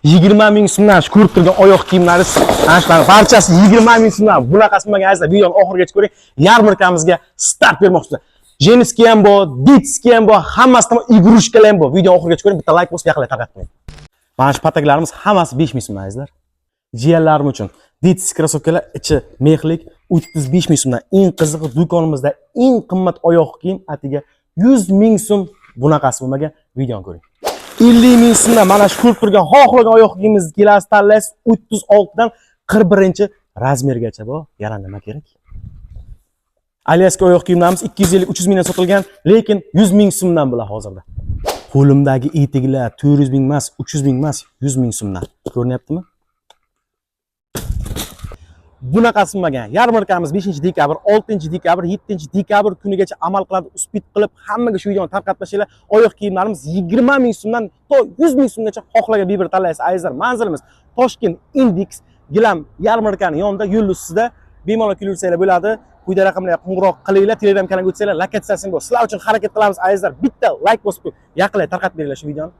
20 ming so'mdan shu ko'rib turgan oyoq kiyimlaringiz ana shular barchasi 20 ming so'mdan. Bunaqasi bo'lmagan azizlar, videoni oxirigacha ko'ring. Yarmarkamizga start bermoqchimiz. Jenski ham bor, ditski ham bor, hammasidan igrushkalar ham bor. Videoni oxirigacha ko'ring, bitta like bosib yoqlay tarqatmang. Mana shu pataklarimiz hammasi 5 ming so'mdan azizlar. Jiyanlarim uchun ditski krossovkalar ichi mexlik 35 ming so'mdan. Eng qizig'i do'konimizda eng qimmat oyoq kiyim atiga 100 ming so'm. Bunaqasi bo'lmagan, videoni ko'ring. 50 ming so'mdan mana shu ko'rib turgan xohlagan oyoq kiyimizni kelasiz tanlaysiz 36 dan 41 razmergacha bor. Yana nima kerak? Aliaska oyoq kiyimlarimiz 250-300 mingdan sotilgan, lekin 100 ming so'mdan bular hozirda. Qo'limdagi etiklar 400 ming emas, 300 ming emas, 100 ming so'mdan. Ko'rinyaptimi? Bunaqasi bo'lmagan. Yarmarkamiz 5-dekabr, 6-dekabr, 7-dekabr kunigacha amal qiladi. Uspid qilib hammaga shu videoni tarqatmashinglar. Oyoq kiyimlarimiz 20 ming so'mdan to 100 ming so'mgacha xohlagan bir tanlaysiz. Azizlar, manzilimiz Toshkent Index gilam yarmarkani yonida yo'l ustida bemalol kelursangiz bo'ladi. Quyida raqamlarga qo'ng'iroq qilinglar, Telegram kanaliga o'tsanglar, lokatsiyasi bor. Sizlar uchun harakat qilamiz azizlar. Bitta like bosib, yaqinlay tarqatib beringlar shu videoni.